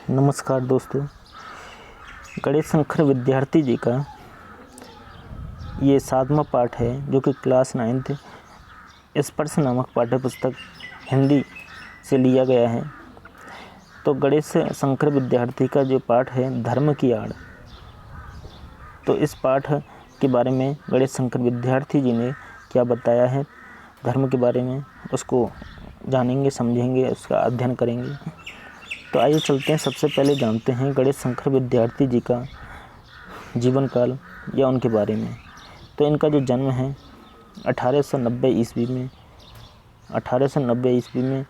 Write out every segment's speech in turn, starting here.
नमस्कार दोस्तों, गणेश शंकर विद्यार्थी जी का ये 7वां पाठ है जो कि क्लास 9th स्पर्श नामक पाठ्य पुस्तक हिंदी से लिया गया है। तो गणेश शंकर विद्यार्थी का जो पाठ है धर्म की आड़, तो इस पाठ के बारे में गणेश शंकर विद्यार्थी जी ने क्या बताया है धर्म के बारे में, उसको जानेंगे, समझेंगे, उसका अध्ययन करेंगे। तो आइए चलते हैं, सबसे पहले जानते हैं गणेश शंकर विद्यार्थी जी का जीवन काल या उनके बारे में। तो इनका जो जन्म है 1890 ईस्वी में,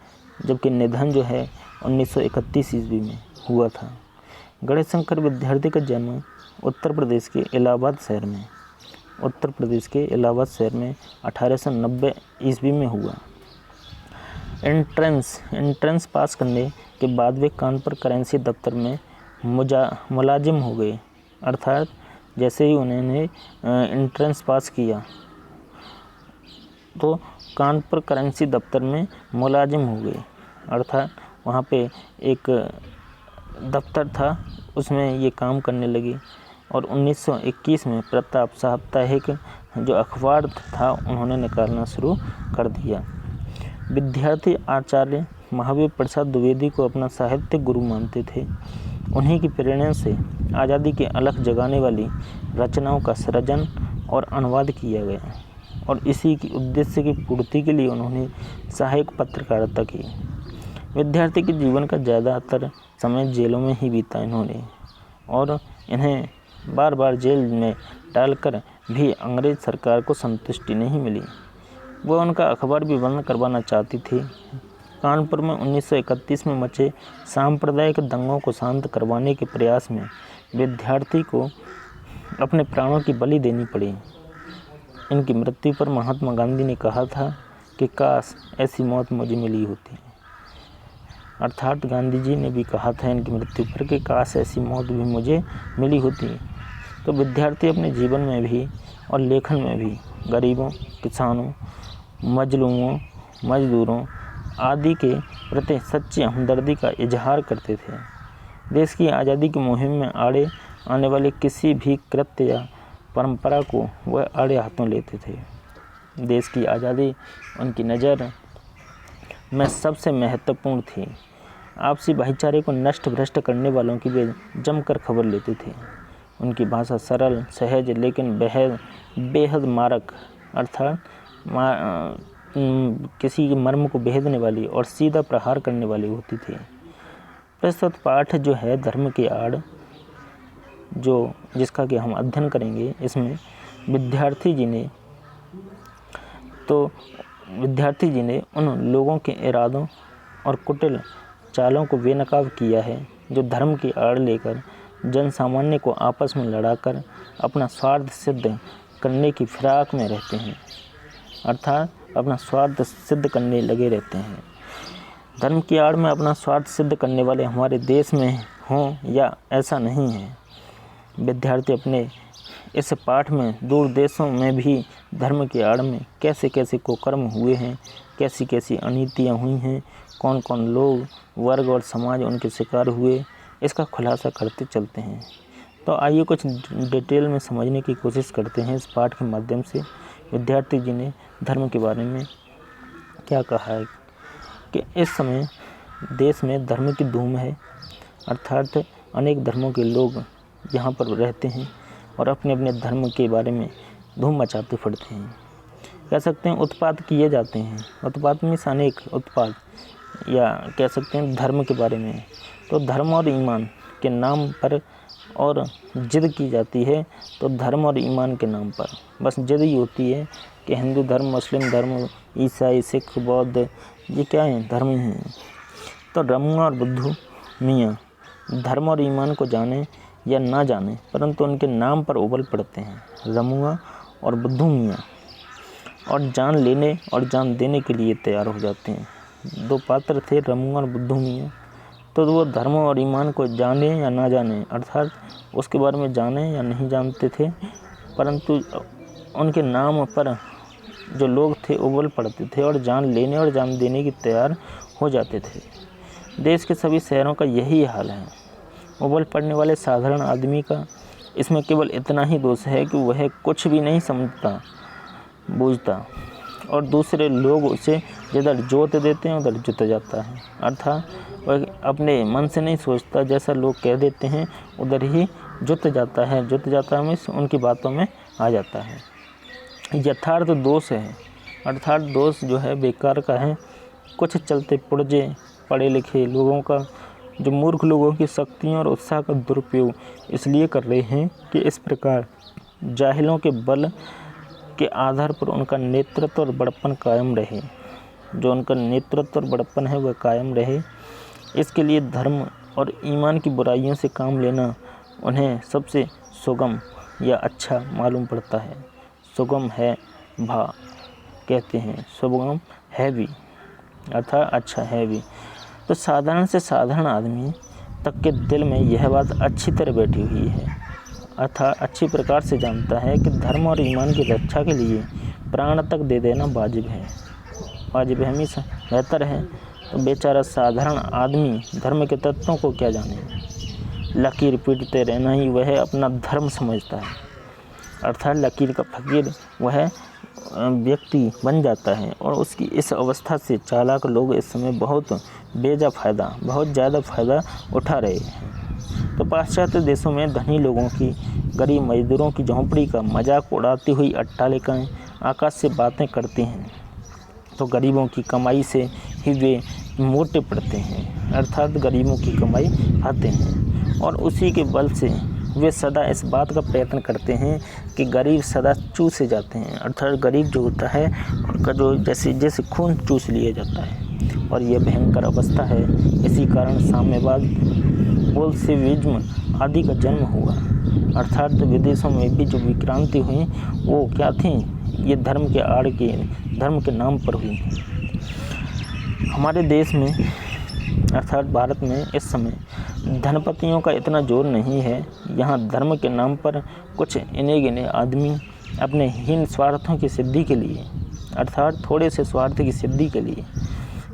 जबकि निधन जो है 1931 ईस्वी में हुआ था। गणेश शंकर विद्यार्थी का जन्म उत्तर प्रदेश के इलाहाबाद शहर में 1890 ईस्वी में हुआ। एंट्रेंस पास करने के बाद वे कानपुर करेंसी दफ्तर में मुलाजिम हो गए। अर्थात जैसे ही उन्होंने एंट्रेंस पास किया तो कानपुर करेंसी दफ्तर में मुलाजिम हो गए। अर्थात वहाँ पे एक दफ्तर था, उसमें ये काम करने लगे। और 1921 में प्रताप साप्ताहिक जो अखबार था उन्होंने निकालना शुरू कर दिया। विद्यार्थी आचार्य महावीर प्रसाद द्विवेदी को अपना साहित्य गुरु मानते थे। उन्हीं की प्रेरणा से आज़ादी की अलख जगाने वाली रचनाओं का सृजन और अनुवाद किया गया और इसी की उद्देश्य की पूर्ति के लिए उन्होंने सहायक पत्रकारिता की। विद्यार्थी के जीवन का ज़्यादातर समय जेलों में ही बीता इन्होंने, और इन्हें बार बार जेल में डालकर भी अंग्रेज़ सरकार को संतुष्टि नहीं मिली। वह उनका अखबार भी बंद करवाना चाहती थी। कानपुर में 1931 में मचे सांप्रदायिक दंगों को शांत करवाने के प्रयास में विद्यार्थी को अपने प्राणों की बलि देनी पड़ी। इनकी मृत्यु पर महात्मा गांधी ने कहा था कि काश ऐसी मौत मुझे मिली होती। अर्थात गांधी जी ने भी कहा था इनकी मृत्यु पर कि काश ऐसी मौत भी मुझे मिली होती। तो विद्यार्थी अपने जीवन में भी और लेखन में भी गरीबों, किसानों, मजदूरों आदि के प्रति सच्ची हमदर्दी का इजहार करते थे। देश की आज़ादी की मुहिम में आड़े आने वाले किसी भी कृत्य या परंपरा को वह आड़े हाथों लेते थे। देश की आज़ादी उनकी नज़र में सबसे महत्वपूर्ण थी। आपसी भाईचारे को नष्ट भ्रष्ट करने वालों की वे जमकर खबर लेते थे। उनकी भाषा सरल, सहज लेकिन बेहद मारक, अर्थात किसी के मर्म को भेदने वाली और सीधा प्रहार करने वाली होती थी। प्रस्तुत पाठ जो है धर्म की आड़, जिसका कि हम अध्ययन करेंगे, इसमें विद्यार्थी जी ने उन लोगों के इरादों और कुटिल चालों को बेनकाब किया है जो धर्म की आड़ लेकर जन सामान्य को आपस में लड़ाकर अपना स्वार्थ सिद्ध करने की फिराक में रहते हैं। अर्थात अपना स्वार्थ सिद्ध करने लगे रहते हैं। धर्म की आड़ में अपना स्वार्थ सिद्ध करने वाले हमारे देश में हों या ऐसा नहीं है। विद्यार्थी अपने इस पाठ में दूर देशों में भी धर्म की आड़ में कैसे कैसे कुकर्म हुए हैं, कैसी कैसी अनीतियाँ हुई हैं, कौन कौन लोग, वर्ग और समाज उनके शिकार हुए, इसका खुलासा करते चलते हैं। तो आइए कुछ डिटेल में समझने की कोशिश करते हैं इस पाठ के माध्यम से। विद्यार्थी जी ने धर्म के बारे में क्या कहा है कि इस समय देश में धर्म की धूम है। अर्थात अनेक धर्मों के लोग यहाँ पर रहते हैं और अपने अपने धर्म के बारे में धूम मचाते फिरते हैं। कह सकते हैं उत्पात किए जाते हैं। उत्पात मीन्स अनेक उत्पात, या कह सकते हैं धर्म के बारे में। तो धर्म और ईमान के नाम पर और जिद की जाती है। तो धर्म और ईमान के नाम पर बस जिद ही होती है कि हिंदू धर्म, मुस्लिम धर्म, ईसाई, सिख, बौद्ध, ये क्या है? धर्म ही हैं। तो रमुआ और बुद्धू मियाँ धर्म और ईमान को जाने या ना जाने, परंतु उनके नाम पर उबल पड़ते हैं। रमुआ और बुद्धू मियाँ और जान लेने और जान देने के लिए तैयार हो जाते हैं। दो पात्र थे, रमुआ और बुद्धू मियाँ। तो वो धर्म और ईमान को जाने या ना जाने, अर्थात उसके बारे में जाने या नहीं जानते थे, परंतु उनके नाम पर जो लोग थे उबल पड़ते थे और जान लेने और जान देने की तैयार हो जाते थे। देश के सभी शहरों का यही हाल है। उबल पड़ने वाले साधारण आदमी का इसमें केवल इतना ही दोष है कि वह कुछ भी नहीं समझता बूझता और दूसरे लोग उसे जिधर जोत देते हैं उधर जुत जाता है। अर्थात वह अपने मन से नहीं सोचता, जैसा लोग कह देते हैं उधर ही जुत जाता है। जुत जाता है मीन्स उनकी बातों में आ जाता है। यथार्थ दोष है, अर्थात दोष जो है बेकार का है। कुछ चलते पुर्जे पढ़े लिखे लोगों का, जो मूर्ख लोगों की शक्तियों और उत्साह का दुरुपयोग इसलिए कर रहे हैं कि इस प्रकार जाहिलों के बल के आधार पर उनका नेतृत्व और बड़प्पन कायम रहे। जो उनका नेतृत्व और बड़प्पन है वह कायम रहे, इसके लिए धर्म और ईमान की बुराइयों से काम लेना उन्हें सबसे सुगम या अच्छा मालूम पड़ता है। सुगम है भा कहते हैं, सुगम है भी अर्थात अच्छा है भी। तो साधारण से साधारण आदमी तक के दिल में यह बात अच्छी तरह बैठी हुई है, अर्थात अच्छी प्रकार से जानता है कि धर्म और ईमान की रक्षा के लिए प्राण तक दे देना वाजिब है। वाजिब है मीन्स बेहतर है। तो बेचारा साधारण आदमी धर्म के तत्वों को क्या जाने, लकीर पीटते रहना ही वह अपना धर्म समझता है। अर्थात लकीर का फकीर वह व्यक्ति बन जाता है और उसकी इस अवस्था से चालाक लोग इस समय बहुत ज़्यादा फ़ायदा उठा रहे हैं। तो पाश्चात्य देशों में धनी लोगों की, गरीब मजदूरों की झोंपड़ी का मजाक उड़ाती हुई अट्टालिकाएँ आकाश से बातें करती हैं, तो गरीबों की कमाई से ही वे मोटे पड़ते हैं, अर्थात गरीबों की कमाई खाते हैं और उसी के बल से वे सदा इस बात का प्रयत्न करते हैं कि गरीब सदा चूसे जाते हैं। अर्थात गरीब जो होता है उनका जो जैसे खून चूस लिया जाता है और यह भयंकर अवस्था है। इसी कारण साम्यवाद, बोल्शेविज्म आदि का जन्म हुआ। अर्थात विदेशों में भी जो विक्रांति हुई वो क्या थी, ये धर्म के नाम पर हुई। हमारे देश में अर्थात भारत में इस समय धनपतियों का इतना जोर नहीं है। यहाँ धर्म के नाम पर कुछ इन्हें गिने आदमी अपने हीन स्वार्थों की सिद्धि के लिए, अर्थात थोड़े से स्वार्थ की सिद्धि के लिए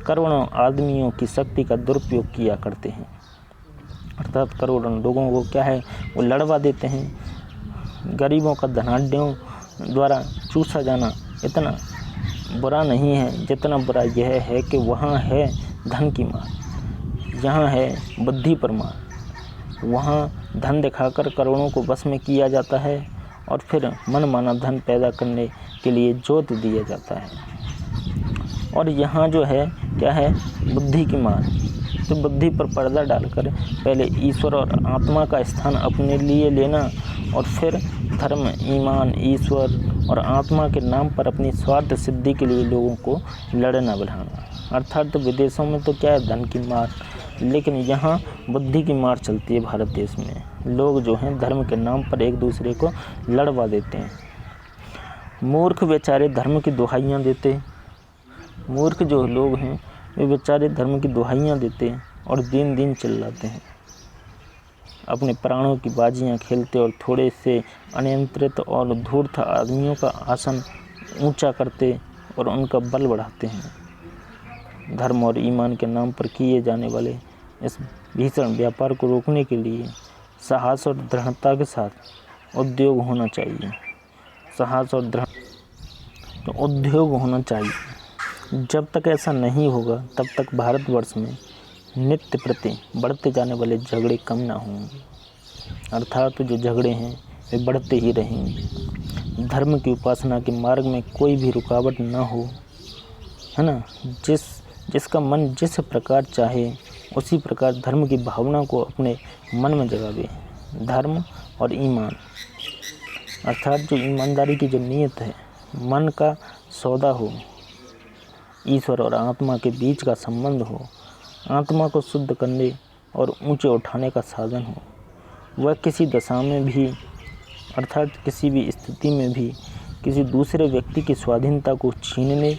करोड़ों आदमियों की शक्ति का दुरुपयोग किया करते हैं। अर्थात करोड़ों लोगों को क्या है वो लड़वा देते हैं। गरीबों का धनाढ्यों द्वारा चूसा जाना इतना बुरा नहीं है जितना बुरा यह है कि वहाँ है धन की मार, यहाँ है बुद्धि पर मार। वहाँ धन दिखाकर करोड़ों को बस में किया जाता है और फिर मनमाना धन पैदा करने के लिए जोत दिया जाता है। और यहाँ जो है क्या है बुद्धि की मार। तो बुद्धि पर पर्दा डालकर पहले ईश्वर और आत्मा का स्थान अपने लिए लेना और फिर धर्म, ईमान, ईश्वर और आत्मा के नाम पर अपनी स्वार्थ सिद्धि के लिए लोगों को लड़ना बढ़ाना। अर्थात तो विदेशों में तो क्या है धन की मार, लेकिन यहाँ बुद्धि की मार चलती है। भारत देश में लोग जो हैं धर्म के नाम पर एक दूसरे को लड़वा देते हैं। मूर्ख बेचारे धर्म की दुहाइयाँ देते, मूर्ख जो लोग हैं वे बेचारे धर्म की दुहाइयाँ देते और दिन दिन चिल्लाते हैं, अपने प्राणों की बाजियाँ खेलते और थोड़े से अनियंत्रित और धूर्त आदमियों का आसन ऊंचा करते और उनका बल बढ़ाते हैं। धर्म और ईमान के नाम पर किए जाने वाले इस भीषण व्यापार को रोकने के लिए साहस और दृढ़ता के साथ उद्योग होना चाहिए। साहस और दृढ़ तो उद्योग होना चाहिए। जब तक ऐसा नहीं होगा तब तक भारतवर्ष में नित्य प्रति बढ़ते जाने वाले झगड़े कम ना होंगे। अर्थात जो झगड़े हैं वे बढ़ते ही रहेंगे। धर्म की उपासना के मार्ग में कोई भी रुकावट ना हो, है ना। जिसका मन जिस प्रकार चाहे उसी प्रकार धर्म की भावना को अपने मन में जगावे। धर्म और ईमान अर्थात जो ईमानदारी की जो नीयत है, मन का सौदा हो, ईश्वर और आत्मा के बीच का संबंध हो, आत्मा को शुद्ध करने और ऊंचे उठाने का साधन हो, वह किसी दशा में भी अर्थात किसी भी स्थिति में भी किसी दूसरे व्यक्ति की स्वाधीनता को छीनने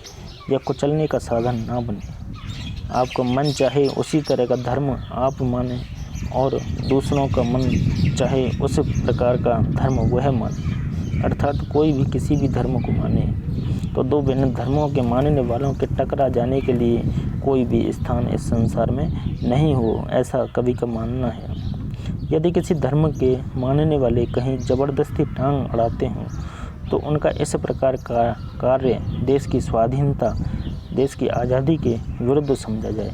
या कुचलने का साधन ना बने। आपका मन चाहे उसी तरह का धर्म आप माने और दूसरों का मन चाहे उस प्रकार का धर्म वह माने। अर्थात कोई भी किसी भी धर्म को माने तो दो भिन्न धर्मों के मानने वालों के टकरा जाने के लिए कोई भी स्थान इस संसार में नहीं हो, ऐसा कवि का मानना है। यदि किसी धर्म के मानने वाले कहीं ज़बरदस्ती टांग अड़ाते हों तो उनका इस प्रकार का कार्य देश की स्वाधीनता, देश की आज़ादी के विरुद्ध समझा जाए।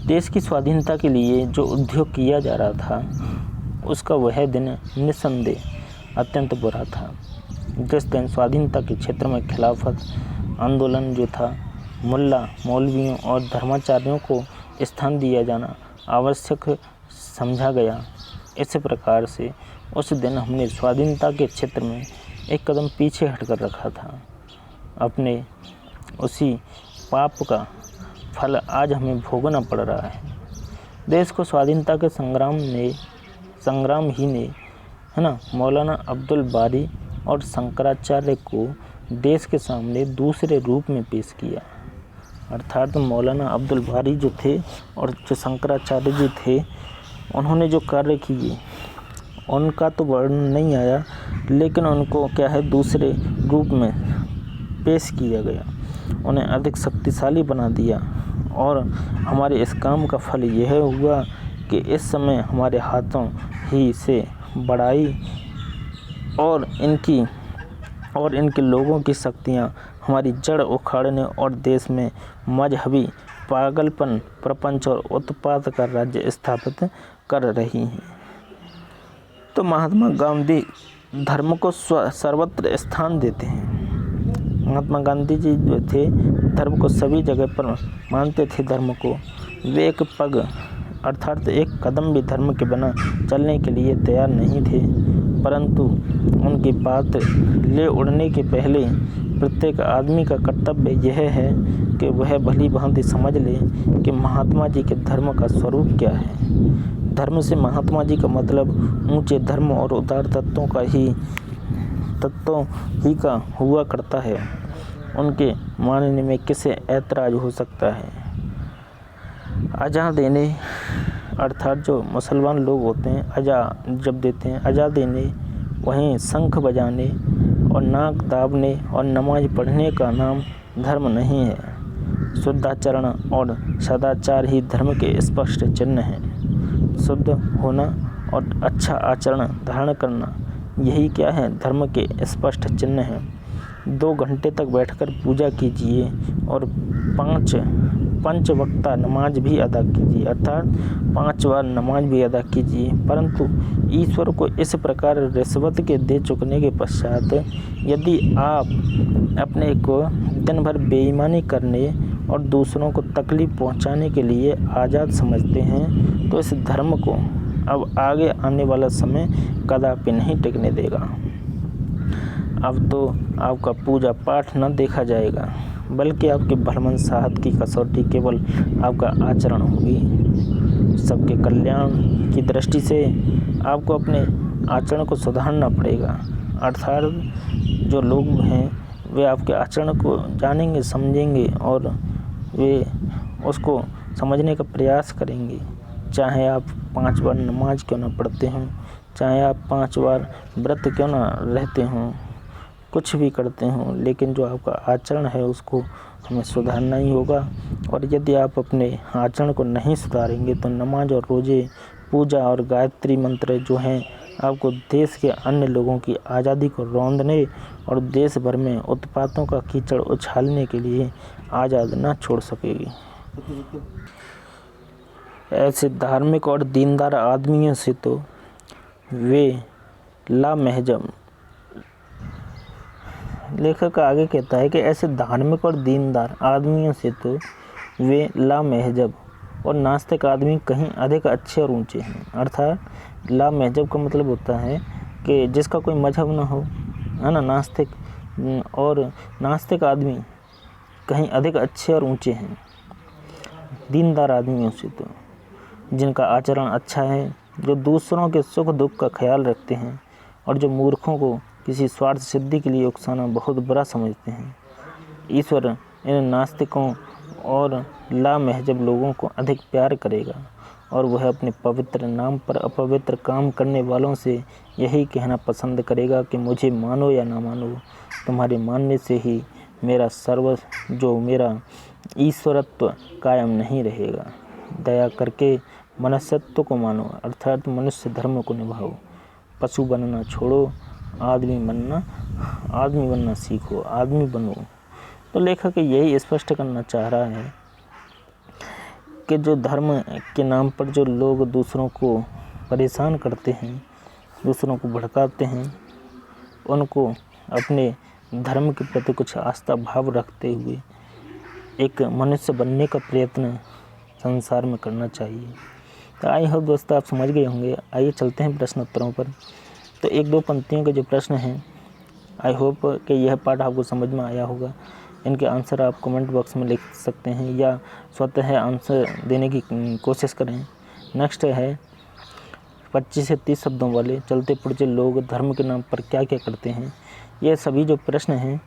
देश की स्वाधीनता के लिए जो उद्योग किया जा रहा था उसका वह दिन निस्संदेह अत्यंत बुरा था। जिस दिन स्वाधीनता के क्षेत्र में खिलाफत आंदोलन जो था, मुल्ला मौलवियों और धर्माचार्यों को स्थान दिया जाना आवश्यक समझा गया, इस प्रकार से उस दिन हमने स्वाधीनता के क्षेत्र में एक कदम पीछे हटकर रखा था। अपने उसी पाप का फल आज हमें भोगना पड़ रहा है। देश को स्वाधीनता के संग्राम ही ने मौलाना अब्दुल बारी और शंकराचार्य को देश के सामने दूसरे रूप में पेश किया। अर्थात मौलाना अब्दुल बारी जो थे और जो शंकराचार्य जी थे, उन्होंने जो कार्य किए उनका तो वर्णन नहीं आया, लेकिन उनको दूसरे रूप में पेश किया गया, उन्हें अधिक शक्तिशाली बना दिया। और हमारे इस काम का फल यह हुआ कि इस समय हमारे हाथों ही से बड़ाई और इनके लोगों की शक्तियाँ हमारी जड़ उखाड़ने और देश में मजहबी पागलपन, प्रपंच और उत्पात का राज्य स्थापित कर रही हैं। तो महात्मा गांधी धर्म को सर्वत्र स्थान देते हैं। महात्मा गांधी जी जो थे धर्म को सभी जगह पर मानते थे। धर्म को वे एक पग अर्थात एक कदम भी धर्म के बिना चलने के लिए तैयार नहीं थे, परंतु उनकी बात ले उड़ने के पहले प्रत्येक आदमी का कर्तव्य यह है कि वह भली भांति समझ ले कि महात्मा जी के धर्म का स्वरूप क्या है। धर्म से महात्मा जी का मतलब ऊंचे धर्म और उदार तत्वों ही का हुआ करता है। उनके मानने में किसे ऐतराज हो सकता है। अजा देने अर्थात जो मुसलमान लोग होते हैं अजा जब देते हैं, अजा देने वहीं शंख बजाने और नाक दाबने और नमाज पढ़ने का नाम धर्म नहीं है। शुद्धाचरण और सदाचार ही धर्म के स्पष्ट चिन्ह हैं। शुद्ध होना और अच्छा आचरण धारण करना यही क्या है, धर्म के स्पष्ट चिन्ह हैं। 2 घंटे तक बैठकर पूजा कीजिए और 5 वक्ता नमाज भी अदा कीजिए, अर्थात 5 बार नमाज भी अदा कीजिए, परंतु ईश्वर को इस प्रकार रिश्वत के दे चुकने के पश्चात यदि आप अपने को दिन भर बेईमानी करने और दूसरों को तकलीफ पहुंचाने के लिए आज़ाद समझते हैं तो इस धर्म को अब आगे आने वाला समय कदापि नहीं टिकने देगा। अब तो आपका पूजा पाठ न देखा जाएगा, बल्कि आपके भलमन साहत की कसौटी केवल आपका आचरण होगी। सबके कल्याण की दृष्टि से आपको अपने आचरण को सुधारना पड़ेगा। अर्थात जो लोग हैं वे आपके आचरण को जानेंगे, समझेंगे और वे उसको समझने का प्रयास करेंगे। चाहे आप 5 बार नमाज क्यों ना पढ़ते हों, चाहे आप 5 बार व्रत क्यों ना रहते हों, कुछ भी करते हों, लेकिन जो आपका आचरण है उसको हमें सुधारना ही होगा। और यदि आप अपने आचरण को नहीं सुधारेंगे तो नमाज और रोज़े, पूजा और गायत्री मंत्र जो हैं आपको देश के अन्य लोगों की आज़ादी को रौंदने और देश भर में उत्पातों का कीचड़ उछालने के लिए आज़ाद न छोड़ सकेगी। ऐसे धार्मिक और दीनदार आदमियों से तो वे लामहजब, लेखक आगे कहता है कि ऐसे धार्मिक और दीनदार आदमियों से तो वे लामहजब और नास्तिक आदमी कहीं अधिक अच्छे और ऊंचे हैं। अर्थात लामहजब का मतलब होता है कि जिसका कोई मजहब ना हो, है ना, नास्तिक, और नास्तिक आदमी कहीं अधिक अच्छे और ऊंचे हैं दीनदार आदमियों से तो, जिनका आचरण अच्छा है, जो दूसरों के सुख दुख का ख्याल रखते हैं और जो मूर्खों को किसी स्वार्थ सिद्धि के लिए उकसाना बहुत बुरा समझते हैं। ईश्वर इन नास्तिकों और लामहजब लोगों को अधिक प्यार करेगा और वह अपने पवित्र नाम पर अपवित्र काम करने वालों से यही कहना पसंद करेगा कि मुझे मानो या ना मानो, तुम्हारे मानने से ही मेरा मेरा ईश्वरत्व कायम नहीं रहेगा। दया करके मनुष्यत्व को मानो अर्थात मनुष्य धर्म को निभाओ, पशु बनना छोड़ो, आदमी बनना सीखो, आदमी बनो। तो लेखक यही स्पष्ट करना चाह रहा है कि जो धर्म के नाम पर जो लोग दूसरों को परेशान करते हैं, दूसरों को भड़काते हैं, उनको अपने धर्म के प्रति कुछ आस्था भाव रखते हुए एक मनुष्य बनने का प्रयत्न संसार में करना चाहिए। तो आई होप दोस्तों आप समझ गए होंगे। आइए चलते हैं प्रश्न उत्तरों पर। तो एक दो पंक्तियों के जो प्रश्न हैं, आई होप कि यह पाठ आपको समझ में आया होगा। इनके आंसर आप कमेंट बॉक्स में लिख सकते हैं या स्वतः आंसर देने की कोशिश करें। नेक्स्ट है 25 से 30 शब्दों वाले चलते पुरजे लोग धर्म के नाम पर क्या क्या करते हैं। ये सभी जो प्रश्न हैं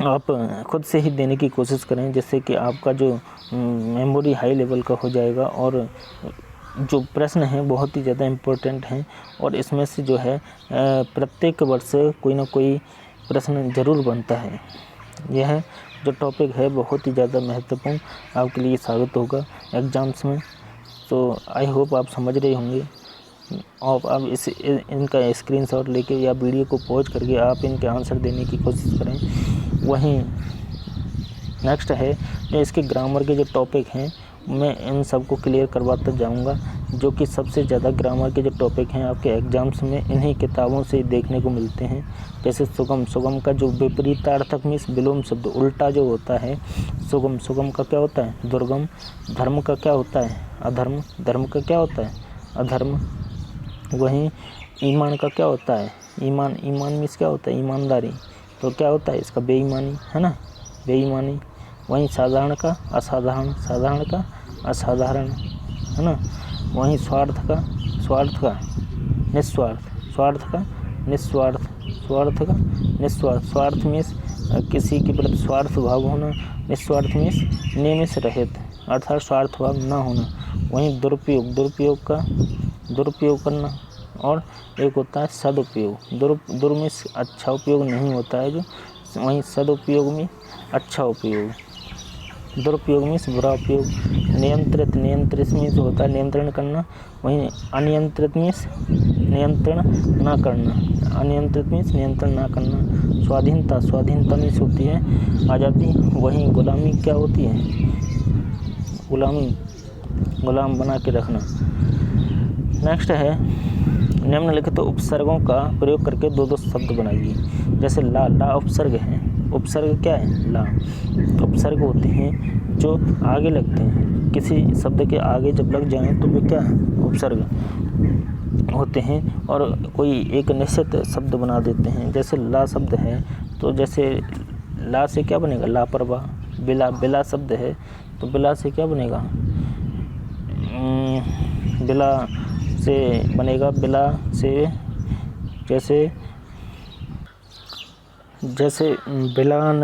आप खुद से ही देने की कोशिश करें, जिससे कि आपका जो मेमोरी हाई लेवल का हो जाएगा और जो प्रश्न हैं बहुत ही ज़्यादा इम्पोर्टेंट हैं और इसमें से जो है प्रत्येक वर्ष कोई ना कोई प्रश्न ज़रूर बनता है। यह जो टॉपिक है बहुत ही ज़्यादा महत्वपूर्ण आपके लिए साबित होगा एग्ज़ाम्स में। तो आई होप आप समझ रहे होंगे और आप इनका स्क्रीनशॉट लेके या वीडियो को पॉज करके आप इनके आंसर देने की कोशिश करें। वहीं नेक्स्ट है जो इसके ग्रामर के जो टॉपिक हैं मैं इन सबको क्लियर करवाता जाऊंगा, जो कि सबसे ज़्यादा ग्रामर के जो टॉपिक हैं आपके एग्ज़ाम्स में इन्हीं किताबों से देखने को मिलते हैं। जैसे सुगम का जो विपरीतार्थक मीन्स विलोम शब्द उल्टा जो होता है, सुगम का क्या होता है दुर्गम, धर्म का क्या होता है अधर्म, धर्म का क्या होता है अधर्म। वहीं ईमान का क्या होता है ईमान मीन्स क्या होता है ईमानदारी, तो क्या होता है इसका बेईमानी, है ना बेईमानी। वहीं साधारण का असाधारण, साधारण का असाधारण, है ना। वहीं स्वार्थ का निस्वार्थ, स्वार्थ का निस्वार्थ, स्वार्थ का निस्वार्थ। स्वार्थ मीन्स किसी के प्रति स्वार्थ भाव होना, निस्वार्थ मीन्स नियमित रहित अर्थात स्वार्थ भाव ना होना। वहीं दुरुपयोग करना और एक होता है सदुपयोग। दुर मीन्स अच्छा उपयोग नहीं होता है जो, वहीं सदुपयोग में अच्छा उपयोग। दुरुपयोग मीन्स बुरा उपयोग। नियंत्रित मीन्स होता है नियंत्रण करना, वहीं अनियंत्रित मीन्स नियंत्रण ना करना, अनियंत्रित मीन्स नियंत्रण ना करना। स्वाधीनता मीन्स होती है आज़ादी। वहीं गुलामी क्या होती है गुलाम बना के रखना। नेक्स्ट है निम्नलिखित उपसर्गों का प्रयोग करके दो शब्द बनाइए। जैसे ला उपसर्ग है, उपसर्ग क्या है ला, उपसर्ग होते हैं जो आगे लगते हैं, किसी शब्द के आगे जब लग जाएं तो वे क्या है उपसर्ग होते हैं और कोई एक निश्चित शब्द बना देते हैं। जैसे ला शब्द है तो जैसे ला से क्या बनेगा लापरवाह, बिला शब्द है तो बिला से क्या बनेगा बिला से बनेगा, बिला से जैसे बिलान।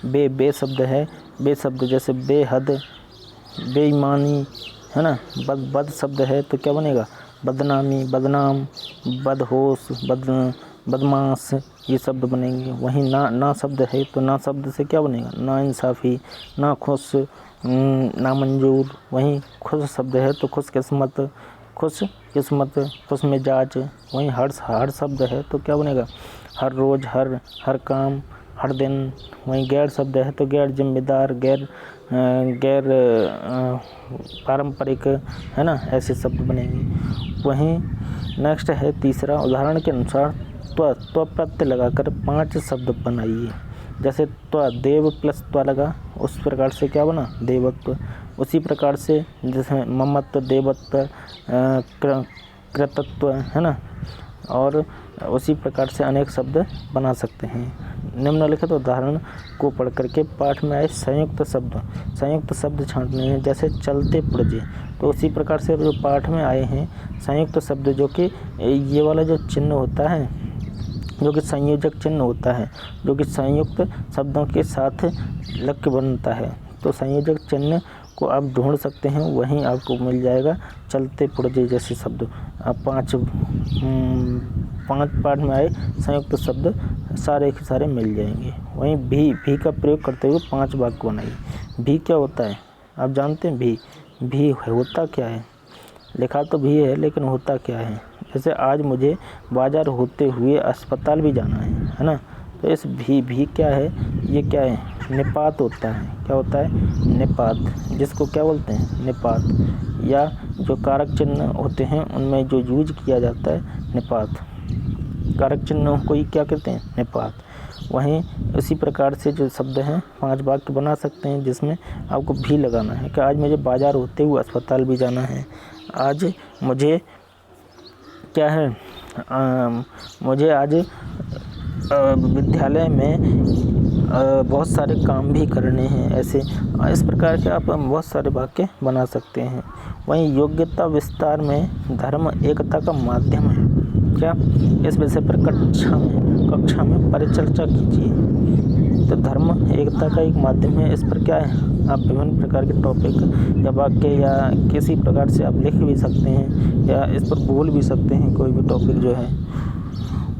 बे शब्द है, बे शब्द जैसे बेहद, बेईमानी, है ना। बद शब्द है तो क्या बनेगा बदनामी, बदनाम, बदहोश, बदमाश, ये शब्द बनेंगे। वहीं ना शब्द है तो ना शब्द से क्या बनेगा नाइंसाफ़ी, नाखुश, नामंजूर। वहीं खुश शब्द है तो खुश मिजाज। वहीं हर शब्द है तो क्या बनेगा हर रोज़, हर काम, हर दिन। वहीं गैर शब्द है तो गैर जिम्मेदार, गैर पारंपरिक, है ना, ऐसे शब्द बनेंगे। वहीं नेक्स्ट है तीसरा, उदाहरण के अनुसार त्व प्रत्यय लगाकर 5 शब्द बनाइए। जैसे देव प्लस लगा, उस प्रकार से क्या बना देवत्व। उसी प्रकार से जैसे ममत्व, देवत्व, कृतत्व, है ना, और उसी प्रकार से अनेक शब्द बना सकते हैं। निम्नलिखित उदाहरण को पढ़ करके पाठ में आए संयुक्त शब्द छांटने हैं। जैसे चलते पुर्जे, तो उसी प्रकार से जो पाठ में आए हैं संयुक्त शब्द, जो कि ये वाला जो चिन्ह होता है, जो कि संयोजक चिन्ह होता है, जो कि संयुक्त शब्दों के साथ लग के बनता है। तो संयोजक चिन्ह को आप ढूंढ सकते हैं, वहीं आपको मिल जाएगा चलते पुर्जे जैसे शब्द। 5 पाठ में आए संयुक्त शब्द सारे के सारे मिल जाएंगे। वहीं भी का प्रयोग करते हुए 5 वाक्य बनाइए। भी क्या होता है आप जानते हैं, भी होता क्या है, लिखा तो भी है लेकिन होता क्या है। जैसे आज मुझे बाज़ार होते हुए अस्पताल भी जाना है ना। तो इस भी क्या है, ये क्या है, निपात होता है। क्या होता है, निपात, जिसको क्या बोलते हैं, निपात। या जो कारक चिन्ह होते हैं उनमें जो यूज किया जाता है निपात, कारक चिन्हों को ही क्या कहते हैं, निपात। वहीं इसी प्रकार से जो शब्द हैं 5 वाक्य बना सकते हैं जिसमें आपको भी लगाना है कि आज मुझे बाज़ार होते हुए अस्पताल भी जाना है। आज मुझे क्या है, मुझे आज विद्यालय में बहुत सारे काम भी करने हैं। ऐसे इस प्रकार के आप बहुत सारे वाक्य बना सकते हैं। वहीं योग्यता विस्तार में धर्म एकता का माध्यम है। क्या, इस विषय पर कक्षा में परिचर्चा कीजिए। तो धर्म एकता का एक माध्यम है, इस पर क्या है, आप विभिन्न प्रकार के टॉपिक या वाक्य या किसी प्रकार से आप लिख भी सकते हैं या इस पर बोल भी सकते हैं, कोई भी टॉपिक जो है।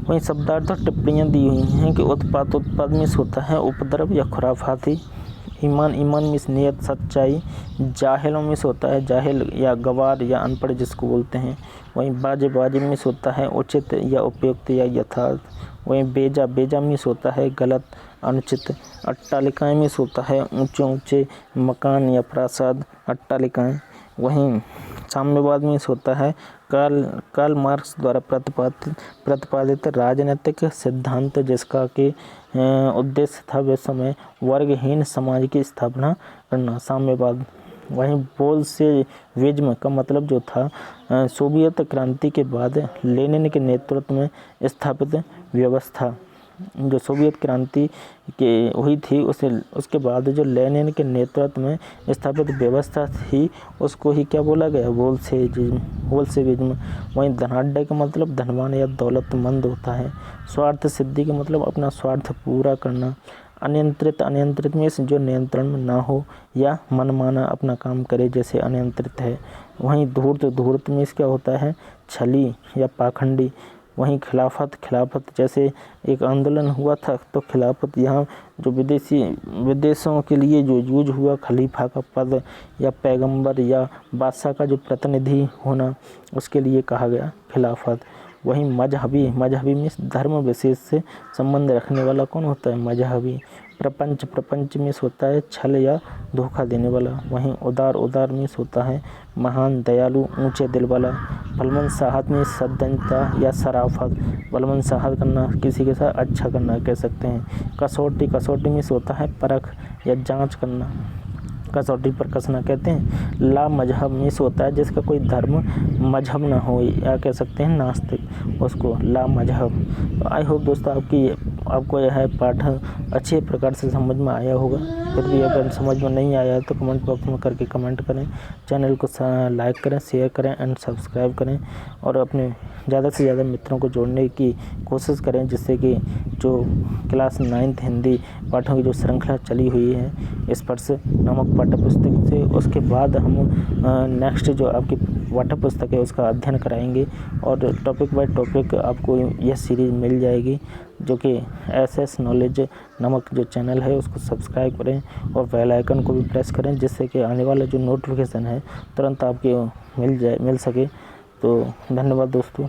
वहीं शब्दार्थ और टिप्पणियाँ दी हुई हैं कि उत्पाद मीन्स होता है उपद्रव या खुराफाती। ईमान मीन्स नियत सच्चाई। जाहिल मीन्स होता है जाहिल या गवार या अनपढ़ जिसको बोलते हैं। वहीं बाजे मीन्स होता है उचित या उपयुक्त या यथार्थ। वहीं बेजा मीन्स होता है गलत, अनुचित। अट्टालिकाएँ मीन्स होता है ऊंचे मकान या प्रासाद, अट्टालिकाएँ। वहीं साम्यवाद मीन्स होता है कार्ल मार्क्स द्वारा प्रतिपादित राजनीतिक सिद्धांत जिसका कि उद्देश्य था विश्व में वर्गहीन समाज की स्थापना करना, साम्यवाद। वहीं बोल्शेविज्म का मतलब जो था सोवियत क्रांति के बाद लेनिन के नेतृत्व में स्थापित व्यवस्था। जो सोवियत क्रांति के हुई थी उसके बाद जो लेनिन के नेतृत्व में स्थापित व्यवस्था थी उसको ही क्या बोला गया, बोल्शेविज्म। वहीं धनाढ्य का मतलब धनवान या दौलतमंद होता है। स्वार्थ सिद्धि का मतलब अपना स्वार्थ पूरा करना। अनियंत्रित में जो नियंत्रण में ना हो या मनमाना अपना काम करे जैसे अनियंत्रित है। वहीं धूर्त में क्या होता है, छली या पाखंडी। वहीं खिलाफत जैसे एक आंदोलन हुआ था तो खिलाफत यहाँ जो विदेशों के लिए जो यूज हुआ, खलीफा का पद या पैगंबर या बादशाह का जो प्रतिनिधि होना उसके लिए कहा गया खिलाफत। वहीं मजहबी मीन्स धर्म विशेष से संबंध रखने वाला कौन होता है, मजहबी। प्रपंच मीन्स होता है छल या धोखा देने वाला। वहीं उदार मीन्स होता है महान, दयालु, ऊंचे दिल वाला। बलवंत साहत मीन्स सज्जनता या शराफत, बलवंत साहत करना, किसी के साथ अच्छा करना कह सकते हैं। कसौटी मीन्स होता है परख या जांच करना, कसौटी पर कसना कहते हैं। ला मजहब मीन्स होता है जिसका कोई धर्म मजहब ना हो या कह सकते हैं नास्तिक, उसको ला मजहब। तो आई होप दोस्तों आपको यह पाठ अच्छे प्रकार से समझ में आया होगा। फिर भी अगर समझ में नहीं आया तो कमेंट बॉक्स में करके कमेंट करें। चैनल को लाइक करें, शेयर करें एंड सब्सक्राइब करें और अपने ज़्यादा से ज़्यादा मित्रों को जोड़ने की कोशिश करें जिससे कि जो क्लास 9th हिंदी पाठों की जो श्रृंखला चली हुई है स्पर्श नामक पाठ्यपुस्तक से, उसके बाद हम नेक्स्ट जो आपकी पाठ्यपुस्तक है उसका अध्ययन कराएंगे और टॉपिक बाय टॉपिक आपको यह सीरीज़ मिल जाएगी जो कि SS नॉलेज नामक जो चैनल है उसको सब्सक्राइब करें और बेल आइकन को भी प्रेस करें जिससे कि आने वाला जो नोटिफिकेशन है तुरंत आपके मिल सके। तो धन्यवाद दोस्तों।